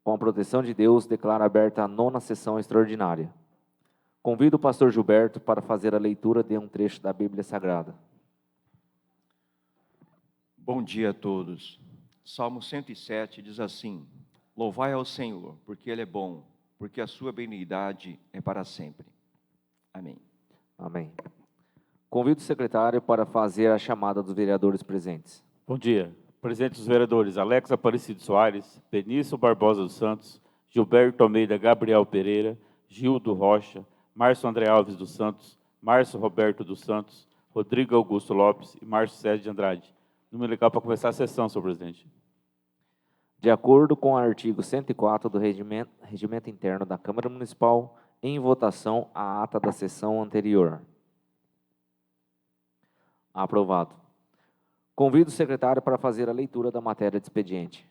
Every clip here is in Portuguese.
Com a proteção de Deus, declaro aberta a 9ª sessão extraordinária. Convido o pastor Gilberto para fazer a leitura de um trecho da Bíblia Sagrada. Bom dia a todos. Salmo 107 diz assim: Louvai ao Senhor, porque Ele é bom, porque a sua benignidade é para sempre. Amém. Amém. Convido o secretário para fazer a chamada dos vereadores presentes. Bom dia. Presentes os vereadores Alex Aparecido Soares, Benício Barbosa dos Santos, Gilberto Almeida Gabriel Pereira, Gildo Rocha, Márcio André Alves dos Santos, Márcio Roberto dos Santos, Rodrigo Augusto Lopes e Márcio César de Andrade. Número legal para começar a sessão, senhor presidente. De acordo com o artigo 104 do Regimento Interno da Câmara Municipal, em votação a ata da sessão anterior. Aprovado. Convido o secretário para fazer a leitura da matéria de expediente.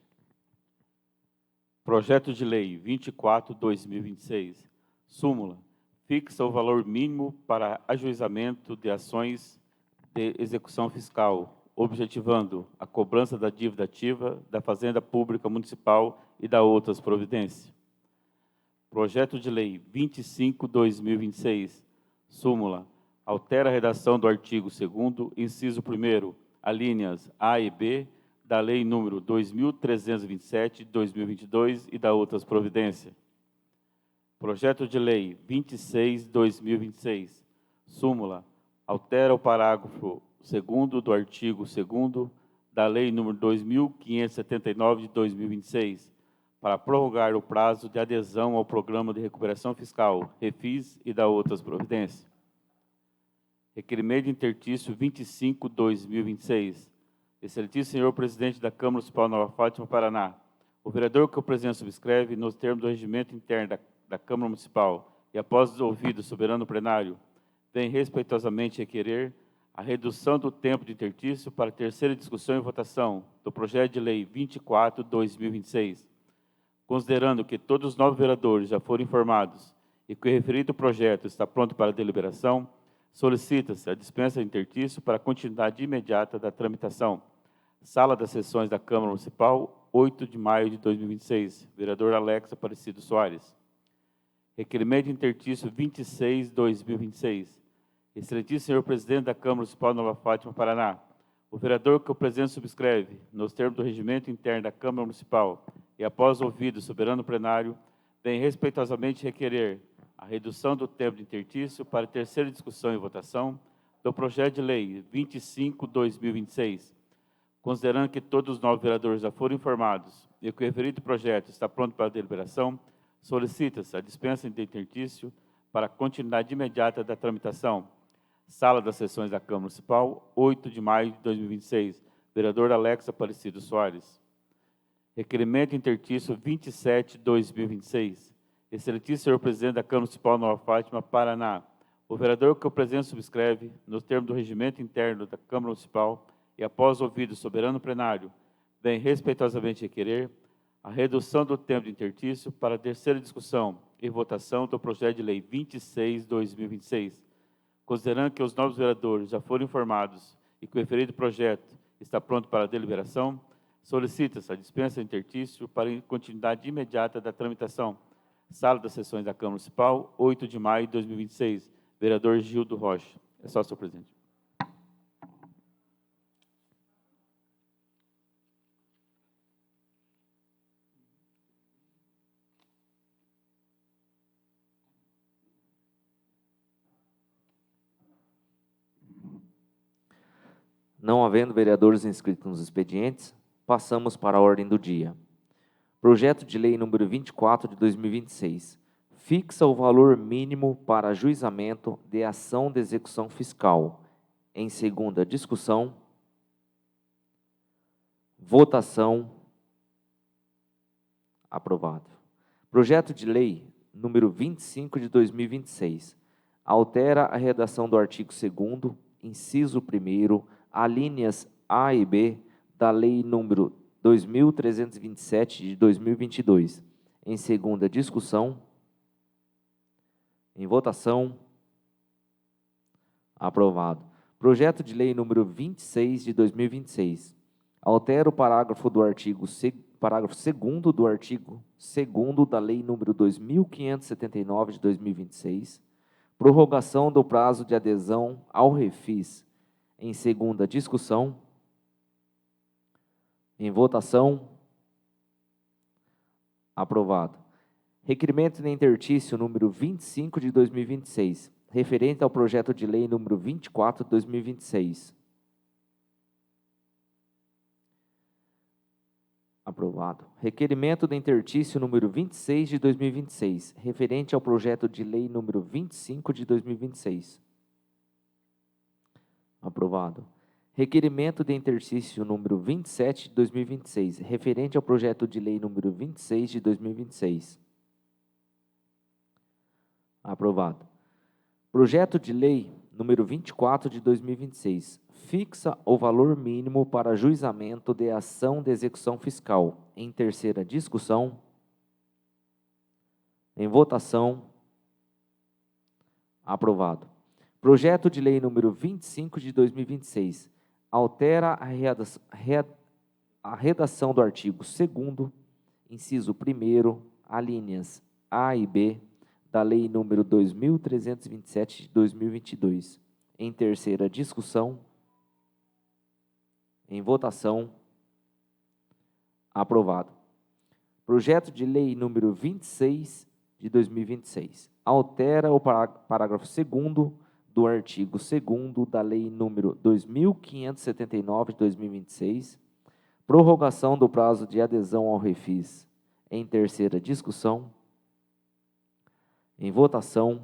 Projeto de Lei 24/2026. Súmula. Fixa o valor mínimo para ajuizamento de ações de execução fiscal, objetivando a cobrança da dívida ativa da Fazenda Pública Municipal e da outras providências. Projeto de Lei 25/2026. Súmula. Altera a redação do artigo 2º, inciso 1º, alíneas A e B, da Lei nº 2.327, de 2022 e da outras providências. Projeto de Lei 26/2026. Súmula. Altera o parágrafo 2º do artigo 2º da Lei nº 2.579, de 2026, para prorrogar o prazo de adesão ao Programa de Recuperação Fiscal, Refis e da outras providências. Requerimento intertício 25/2026. Excelentíssimo senhor presidente da Câmara Municipal Nova Fátima, Paraná, o vereador que o presidente subscreve, nos termos do regimento interno da Câmara Municipal e após ouvido o soberano plenário, vem respeitosamente requerer a redução do tempo de intertício para terceira discussão e votação do projeto de lei 24/2026, considerando que todos os 9 vereadores já foram informados e que o referido projeto está pronto para deliberação, solicita-se a dispensa de intertício para a continuidade imediata da tramitação. Sala das Sessões da Câmara Municipal, 8 de maio de 2026. Vereador Alex Aparecido Soares. Requerimento de intertício 26/2026. Excelentíssimo senhor presidente da Câmara Municipal de Nova Fátima, Paraná, o vereador que o presidente subscreve, nos termos do regimento interno da Câmara Municipal e após ouvido o soberano plenário, vem respeitosamente requerer a redução do tempo de intertício para terceira discussão e votação do projeto de lei 25/2026, considerando que todos os 9 vereadores já foram informados e que o referido projeto está pronto para deliberação, solicita-se a dispensa de intertício para a continuidade imediata da tramitação. Sala das Sessões da Câmara Municipal, 8 de maio de 2026. Vereador Alex Aparecido Soares. Requerimento intertício 27/2026. Excelentíssimo senhor presidente da Câmara Municipal Nova Fátima, Paraná, o vereador que o presidente subscreve, nos termos do regimento interno da Câmara Municipal e após ouvido o soberano plenário, vem respeitosamente requerer a redução do tempo de intertício para a terceira discussão e votação do projeto de lei 26/2026, considerando que os novos vereadores já foram informados e que o referido projeto está pronto para a deliberação, solicita-se a dispensa de intertício para a continuidade imediata da tramitação. Sala das Sessões da Câmara Municipal, 8 de maio de 2026. Vereador Gildo Rocha. É só, senhor presidente. Não havendo vereadores inscritos nos expedientes, passamos para a ordem do dia. Projeto de lei número 24 de 2026. Fixa o valor mínimo para ajuizamento de ação de execução fiscal. Em segunda discussão. Votação. Aprovado. Projeto de lei número 25 de 2026. Altera a redação do artigo 2º, inciso 1º, alíneas A e B da Lei nº 2.327, de 2022. Em segunda discussão. Em votação. Aprovado. Projeto de lei número 26 de 2026. Altera o parágrafo do artigo parágrafo 2º do artigo 2º da Lei nº 2.579 de 2026, prorrogação do prazo de adesão ao Refis em segunda discussão. Em votação. Aprovado. Requerimento de interstício número 25 de 2026, referente ao projeto de lei número 24 de 2026. Aprovado. Requerimento de interstício número 26 de 2026, referente ao projeto de lei número 25 de 2026. Aprovado. Requerimento de interstício número 27 de 2026, referente ao projeto de lei número 26 de 2026. Aprovado. Projeto de lei número 24 de 2026, fixa o valor mínimo para ajuizamento de ação de execução fiscal. Em terceira discussão. Em votação. Aprovado. Projeto de lei número 25 de 2026, altera a redação do artigo 2º, inciso 1º, alíneas A e B, da Lei nº 2.327 de 2022. Em terceira discussão. Em votação. Aprovado. Projeto de lei número 26 de 2026. Altera o parágrafo 2º do artigo 2º da Lei nº 2.579 de 2026. Prorrogação do prazo de adesão ao Refis. Em terceira discussão. Em votação.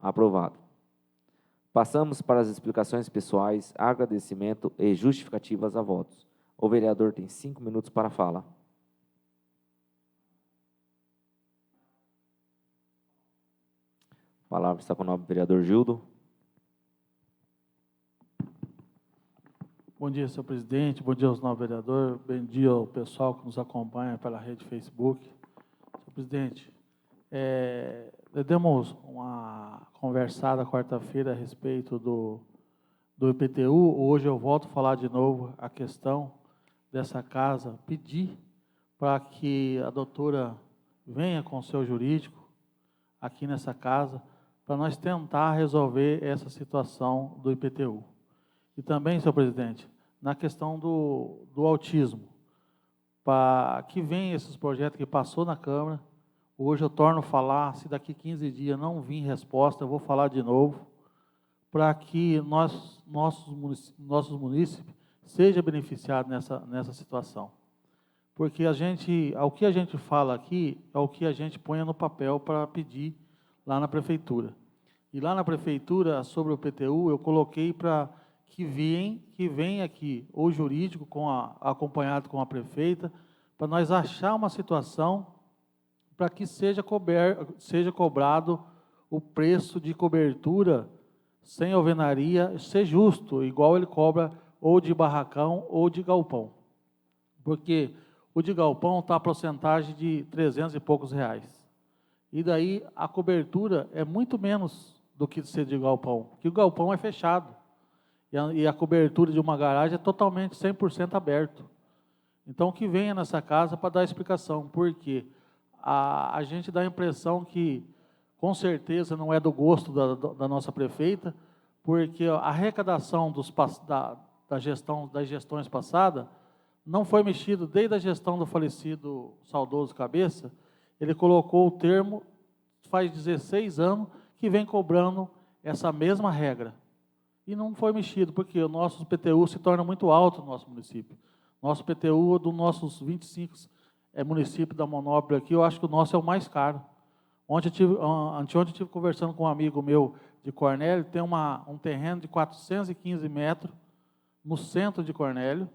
Aprovado. Passamos para as explicações pessoais, agradecimento e justificativas a votos. O vereador tem 5 minutos para a fala. A palavra está com o nobre vereador Gildo. Bom dia, senhor presidente. Bom dia aos nobres vereadores. Bom dia ao pessoal que nos acompanha pela rede Facebook. Senhor presidente, demos uma conversada quarta-feira a respeito do IPTU. Hoje eu volto a falar de novo a questão dessa casa, pedir para que a doutora venha com o seu jurídico aqui nessa casa, para nós tentar resolver essa situação do IPTU. E também, senhor presidente, na questão do autismo, para que venha esses projetos que passou na Câmara. Hoje eu torno a falar, se daqui 15 dias não vir resposta, eu vou falar de novo, para que nossos munícipes sejam beneficiados nessa situação. Porque o que a gente fala aqui é o que a gente põe no papel para pedir lá na prefeitura. E lá na prefeitura, sobre o IPTU, eu coloquei para que venha aqui o jurídico acompanhado com a prefeita, para nós achar uma situação para que seja cobrado o preço de cobertura sem alvenaria, ser justo, igual ele cobra ou de barracão ou de galpão. Porque o de galpão está a porcentagem de 300 e poucos reais. E daí a cobertura é muito menos do que ser de galpão, porque o galpão é fechado. E a cobertura de uma garagem é totalmente 100% aberto. Então, que venha nessa casa para dar explicação, porque a gente dá a impressão que, com certeza, não é do gosto da nossa prefeita, porque a arrecadação das gestões passadas não foi mexido desde a gestão do falecido saudoso Cabeça. Ele colocou o termo, faz 16 anos, que vem cobrando essa mesma regra. E não foi mexido, porque o nosso PTU se torna muito alto no nosso município. Nosso PTU, dos nossos 25 municípios da manobra aqui, eu acho que o nosso é o mais caro. Anteontem eu estive conversando com um amigo meu de Cornélio, tem um terreno de 415 metros no centro de Cornélio,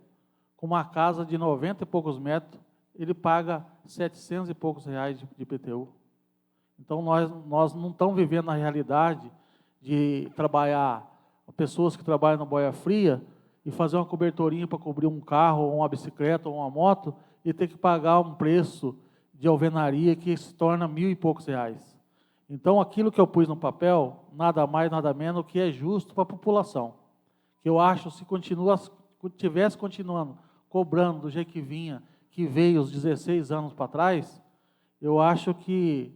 com uma casa de 90 e poucos metros, ele paga 700 e poucos reais de IPTU. Então, nós não estamos vivendo na realidade de trabalhar, pessoas que trabalham na boia fria, e fazer uma cobertorinha para cobrir um carro, ou uma bicicleta, ou uma moto, e ter que pagar um preço de alvenaria que se torna 1.000 e poucos reais. Então, aquilo que eu pus no papel, nada mais, nada menos, que é justo para a população. Que eu acho, se tivesse continuando cobrando do jeito que vinha, que veio os 16 anos para trás, eu acho que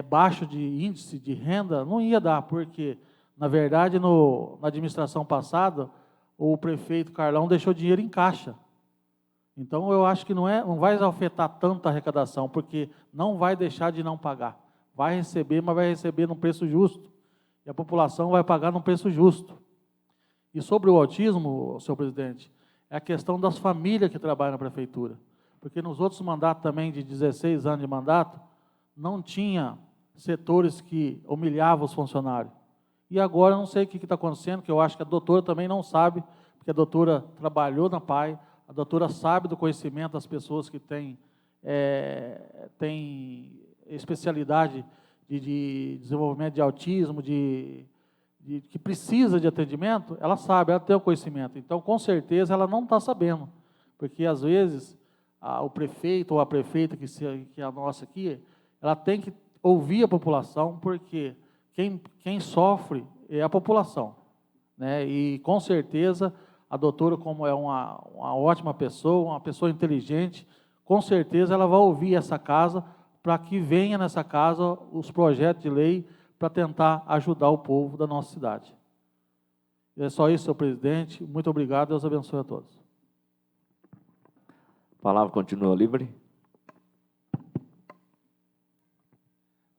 baixo de índice de renda não ia dar, porque, na verdade, na administração passada, o prefeito Carlão deixou dinheiro em caixa. Então, eu acho que não vai afetar tanto a arrecadação, porque não vai deixar de não pagar. Vai receber, mas vai receber num preço justo. E a população vai pagar num preço justo. E sobre o autismo, senhor presidente, é a questão das famílias que trabalham na prefeitura. Porque nos outros mandatos também, de 16 anos de mandato, não tinha setores que humilhavam os funcionários. E agora eu não sei o que está acontecendo, que eu acho que a doutora também não sabe, porque a doutora trabalhou na PAI, a doutora sabe do conhecimento das pessoas que têm especialidade de desenvolvimento de autismo, que precisa de atendimento, ela sabe, ela tem o conhecimento. Então, com certeza, ela não está sabendo, porque, às vezes, o prefeito ou a prefeita, que é a nossa aqui, ela tem que ouvir a população, porque quem sofre é a população, né? E, com certeza, a doutora, como é uma ótima pessoa, uma pessoa inteligente, com certeza ela vai ouvir essa casa, para que venha nessa casa os projetos de lei para tentar ajudar o povo da nossa cidade. É só isso, senhor presidente. Muito obrigado, Deus abençoe a todos. A palavra continua livre.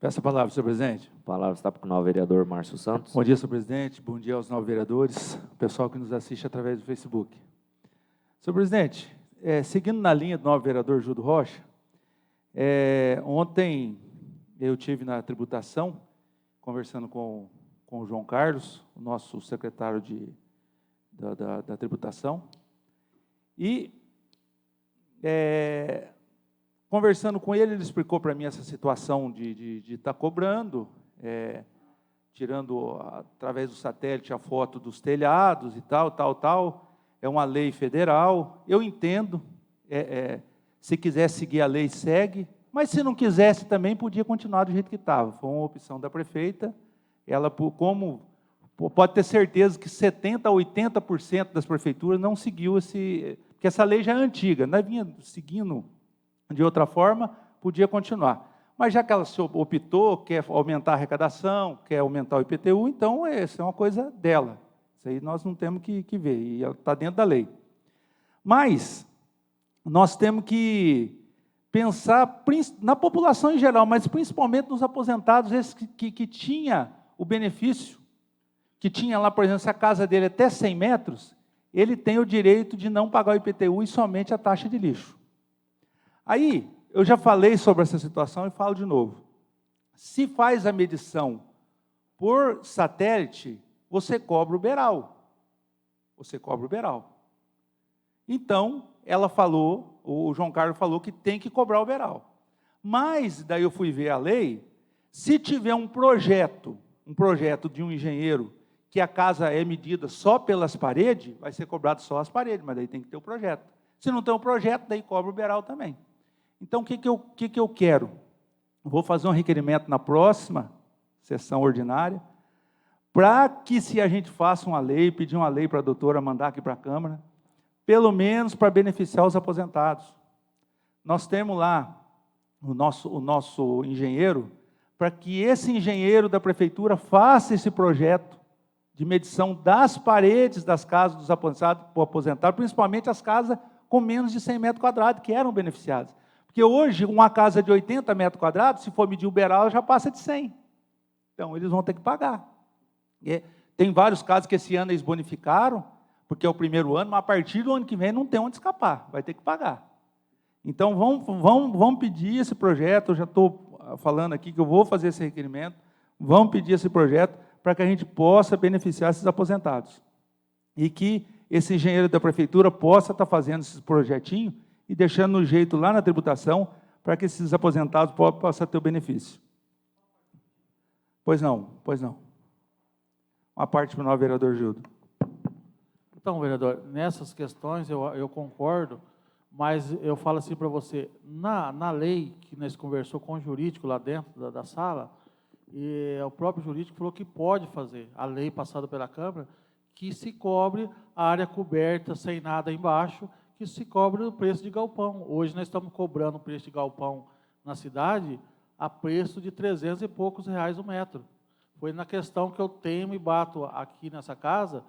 Peço a palavra, senhor presidente. A palavra está para o novo vereador Márcio Santos. Bom dia, senhor presidente. Bom dia aos novos vereadores, pessoal que nos assiste através do Facebook. Senhor presidente, seguindo na linha do novo vereador Júlio Rocha, ontem eu tive na tributação, conversando com o João Carlos, o nosso secretário da tributação, e conversando com ele, ele explicou para mim essa situação de estar cobrando, tirando através do satélite a foto dos telhados e tal. É uma lei federal, eu entendo, se quiser seguir a lei, segue, mas se não quisesse também podia continuar do jeito que estava. Foi uma opção da prefeita, ela, como pode ter certeza que 70% a 80% das prefeituras não seguiu porque essa lei já é antiga, não vinha seguindo de outra forma, podia continuar. Mas já que ela se optou, quer aumentar a arrecadação, quer aumentar o IPTU, então essa é uma coisa dela. Isso aí nós não temos que ver, e ela está dentro da lei. Mas nós temos que pensar na população em geral, mas principalmente nos aposentados, esses que tinha o benefício, que tinha lá, por exemplo, se a casa dele é até 100 metros, ele tem o direito de não pagar o IPTU e somente a taxa de lixo. Aí, eu já falei sobre essa situação e falo de novo. Se faz a medição por satélite, você cobra o beral. Você cobra o beral. Então, ela falou, o João Carlos falou que tem que cobrar o beral. Mas, daí eu fui ver a lei, se tiver um projeto de um engenheiro, que a casa é medida só pelas paredes, vai ser cobrado só as paredes, mas daí tem que ter o projeto. Se não tem o projeto, daí cobra o beral também. Então, o que eu quero? Vou fazer um requerimento na próxima sessão ordinária, para que, se a gente faça uma lei, pedir uma lei para a doutora mandar aqui para a Câmara, pelo menos para beneficiar os aposentados. Nós temos lá o nosso engenheiro, para que esse engenheiro da prefeitura faça esse projeto de medição das paredes das casas dos aposentados, principalmente as casas com menos de 100 metros quadrados, que eram beneficiadas. Porque hoje, uma casa de 80 metros quadrados, se for medir o beral, já passa de 100. Então, eles vão ter que pagar. Tem vários casos que esse ano eles bonificaram, porque é o primeiro ano, mas a partir do ano que vem não tem onde escapar, vai ter que pagar. Então, vamos pedir esse projeto, eu já estou falando aqui que eu vou fazer esse requerimento, vamos pedir esse projeto para que a gente possa beneficiar esses aposentados. E que esse engenheiro da prefeitura possa estar fazendo esses projetinhos e deixando no jeito lá na tributação, para que esses aposentados possam ter o benefício. Pois não. Uma parte para o novo vereador Gildo. Então, vereador, nessas questões eu concordo, mas eu falo assim para você, na lei que nós conversou com o jurídico lá dentro da sala, e o próprio jurídico falou que pode fazer, a lei passada pela Câmara, que se cobre a área coberta sem nada embaixo, que se cobre o preço de galpão. Hoje nós estamos cobrando o preço de galpão na cidade a preço de 300 e poucos reais o metro. Foi na questão que eu tenho e bato aqui nessa casa,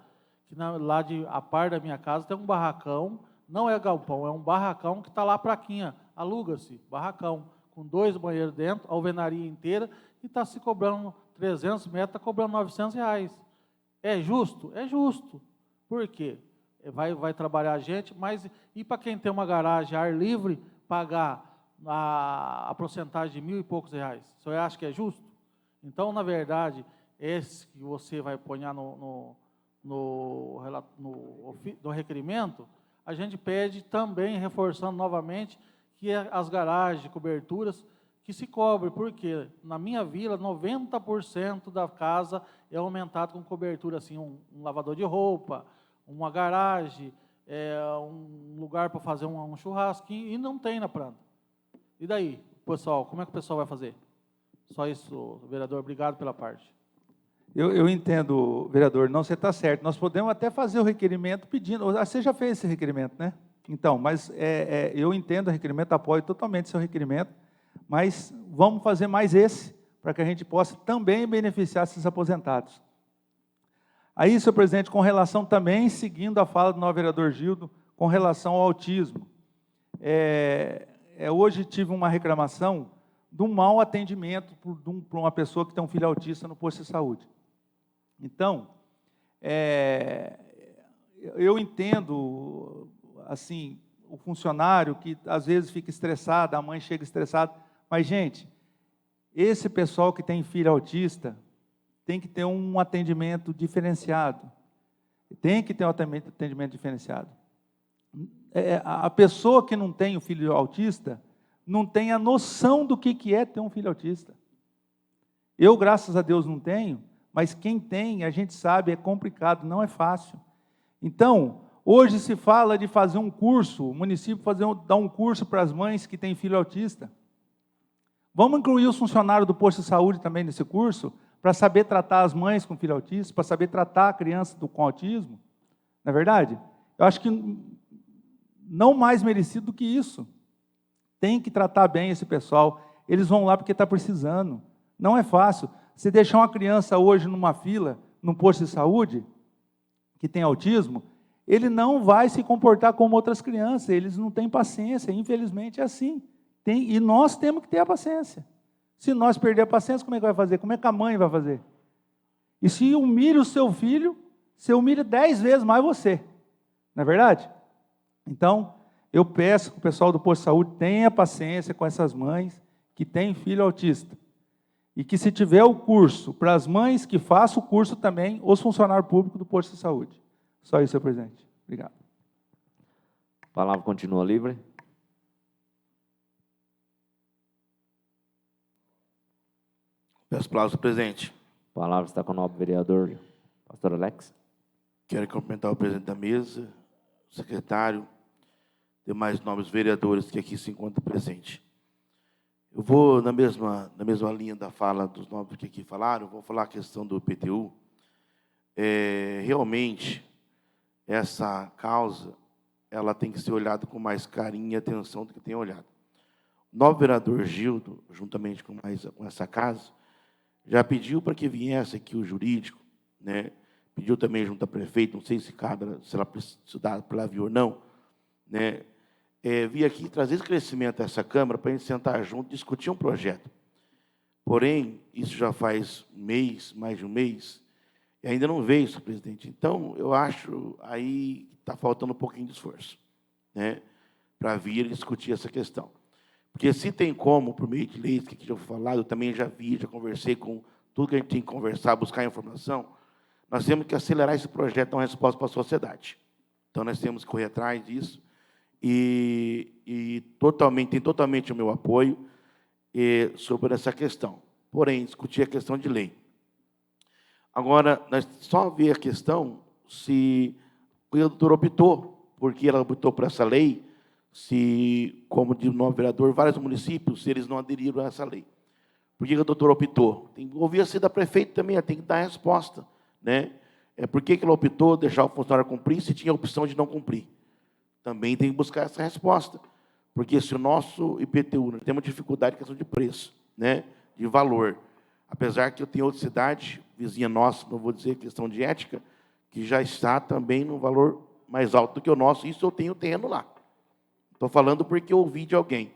que a par da minha casa tem um barracão, não é galpão, é um barracão que está lá a plaquinha, aluga-se, barracão, com 2 banheiros dentro, alvenaria inteira, e está se cobrando 300 metros, está cobrando 900 reais. É justo? É justo. Por quê? Vai trabalhar a gente, mas e para quem tem uma garagem ar livre, pagar a porcentagem de 1.000 e poucos reais? O senhor acha que é justo? Então, na verdade, esse que você vai pôr no requerimento, a gente pede também, reforçando novamente, que as garagens, coberturas, que se cobre, porque na minha vila, 90% da casa é aumentado com cobertura, assim, um lavador de roupa, uma garagem, um lugar para fazer um churrasquinho, e não tem na planta. E daí, pessoal, como é que o pessoal vai fazer? Só isso, vereador, obrigado pela parte. Eu entendo, vereador, não, você está certo. Nós podemos até fazer o requerimento pedindo. Você já fez esse requerimento, né? Então, mas eu entendo o requerimento, apoio totalmente seu requerimento, mas vamos fazer mais esse, para que a gente possa também beneficiar esses aposentados. Aí, senhor presidente, com relação também, seguindo a fala do novo vereador Gildo, com relação ao autismo. Hoje tive uma reclamação de um mau atendimento para uma pessoa que tem um filho autista no posto de saúde. Então, eu entendo, assim, o funcionário que às vezes fica estressado, a mãe chega estressada, mas, gente, esse pessoal que tem filho autista tem que ter um atendimento diferenciado. Tem que ter um atendimento diferenciado. A pessoa que não tem o filho autista não tem a noção do que é ter um filho autista. Eu, graças a Deus, não tenho, mas quem tem, a gente sabe, é complicado, não é fácil. Então, hoje se fala de fazer um curso, o município dar um curso para as mães que têm filho autista. Vamos incluir os funcionários do posto de saúde também nesse curso, para saber tratar as mães com filho autista, para saber tratar a criança com autismo. Não é verdade? Eu acho que não mais merecido do que isso. Tem que tratar bem esse pessoal. Eles vão lá porque está precisando. Não é fácil. Se deixar uma criança hoje numa fila, num posto de saúde, que tem autismo, ele não vai se comportar como outras crianças. Eles não têm paciência. Infelizmente é assim. E nós temos que ter a paciência. Se nós perder a paciência, como é que vai fazer? Como é que a mãe vai fazer? E se humilha o seu filho, você humilha 10 vezes mais você. Não é verdade? Então, eu peço que o pessoal do posto de saúde tenha paciência com essas mães que têm filho autista. E que, se tiver o curso, para as mães que façam o curso também, os funcionários públicos do posto de saúde. Só isso, senhor presidente. Obrigado. A palavra continua livre. Peço palavras, presidente. A palavra está com o novo vereador, pastor Alex. Quero cumprimentar o presidente da mesa, o secretário, demais nobres vereadores que aqui se encontram presentes. Eu vou, na mesma linha da fala dos nobres que aqui falaram, vou falar a questão do IPTU. Realmente, essa causa, ela tem que ser olhada com mais carinho e atenção do que tem olhado. O novo vereador Gildo, juntamente com essa casa, já pediu para que viesse aqui o jurídico, né? Pediu também junto ao prefeito, não sei se ela precisa dar para vir ou não, né? Vir aqui trazer esclarecimento a essa Câmara para a gente sentar junto e discutir um projeto. Porém, isso já faz mais de um mês, e ainda não veio, senhor presidente. Então, eu acho aí que está faltando um pouquinho de esforço, né? Para vir e discutir essa questão. Porque se tem como, por meio de leis que aqui já foi falado, eu também já conversei com tudo que a gente tem que conversar, buscar informação, nós temos que acelerar esse projeto, dar uma resposta para a sociedade. Então, nós temos que correr atrás disso, tem totalmente o meu apoio sobre essa questão. Porém, discutir a questão de lei. Agora, nós só ver a questão se o doutor optou, porque ela optou por essa lei, se, como diz o novo vereador, vários municípios, se eles não aderiram a essa lei. Por que o doutor optou? Tem que ouvir a da prefeito também, ela tem que dar a resposta, né? Por que ela optou deixar o funcionário cumprir se tinha a opção de não cumprir? Também tem que buscar essa resposta. Porque se o nosso IPTU, nós temos dificuldade em questão de preço, né, de valor, apesar que eu tenho outra cidade, vizinha nossa, não vou dizer questão de ética, que já está também no valor mais alto do que o nosso, isso eu tenho terreno lá. Estou falando porque eu ouvi de alguém.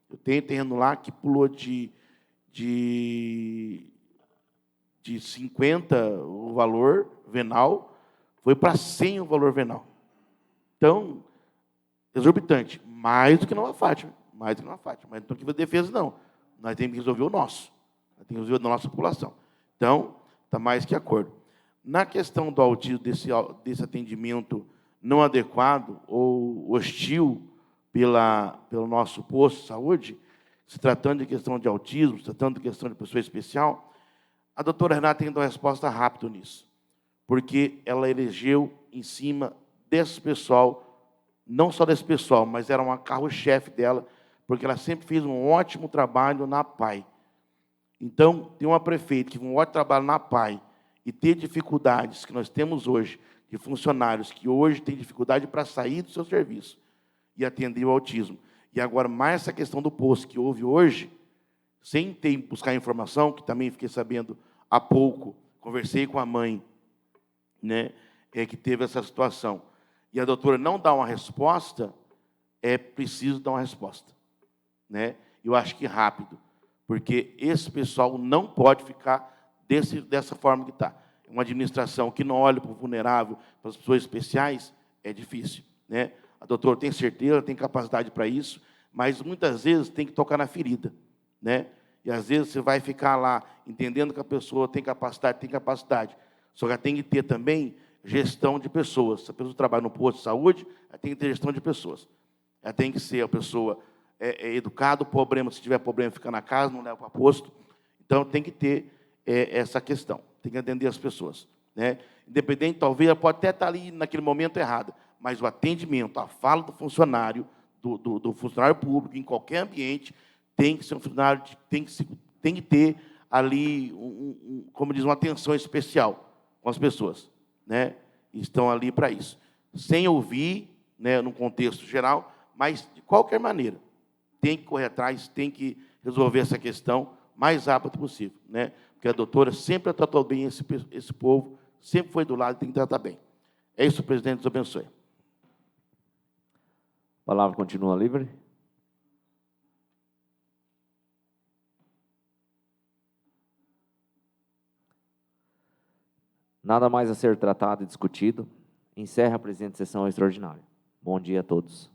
Eu tenho terreno lá que pulou de 50 o valor venal, foi para 100 o valor venal. Então, exorbitante, mais do que Nova Fátima, mais do que Nova Fátima. Mas não estou aqui para defesa, não. Nós temos que resolver o nosso. Nós temos que resolver da nossa população. Então, está mais que acordo. Na questão do autismo, desse atendimento não adequado ou hostil pelo nosso posto de saúde, se tratando de questão de autismo, se tratando de questão de pessoa especial, a doutora Renata tem que dar uma resposta rápida nisso, porque ela elegeu em cima desse pessoal, não só desse pessoal, mas era uma carro-chefe dela, porque ela sempre fez um ótimo trabalho na PAI. Então, tem uma prefeita que fez um ótimo trabalho na PAI e ter dificuldades que nós temos hoje, de funcionários que hoje têm dificuldade para sair do seu serviço e atender o autismo. E agora, mais essa questão do posto que houve hoje, sem ter buscar informação, que também fiquei sabendo há pouco, conversei com a mãe, né, que teve essa situação, e a doutora não dá uma resposta, é preciso dar uma resposta. Né? Eu acho que rápido, porque esse pessoal não pode ficar dessa forma que está. Uma administração que não olha para o vulnerável, para as pessoas especiais, é difícil. Né? A doutora tem certeza, tem capacidade para isso, mas muitas vezes tem que tocar na ferida. Né? E às vezes você vai ficar lá entendendo que a pessoa tem capacidade. Só que ela tem que ter também gestão de pessoas. Se a pessoa trabalha no posto de saúde, ela tem que ter gestão de pessoas. Ela tem que ser a pessoa educada, o problema, se tiver problema, fica na casa, não leva para posto. Então, tem que ter essa questão, tem que atender as pessoas. Né? Independente, talvez, ela pode até estar ali naquele momento errado, mas o atendimento, a fala do funcionário, do funcionário público, em qualquer ambiente, tem que ser um funcionário, tem que ter ali, como diz, uma atenção especial com as pessoas. Né? Estão ali para isso. Sem ouvir, né, no contexto geral, mas, de qualquer maneira, tem que correr atrás, tem que resolver essa questão o mais rápido possível. Né? Porque a doutora sempre tratou bem esse povo, sempre foi do lado e tem que tratar bem. É isso, presidente, Deus abençoe. A palavra continua livre. Nada mais a ser tratado e discutido. Encerra a presente sessão extraordinária. Bom dia a todos.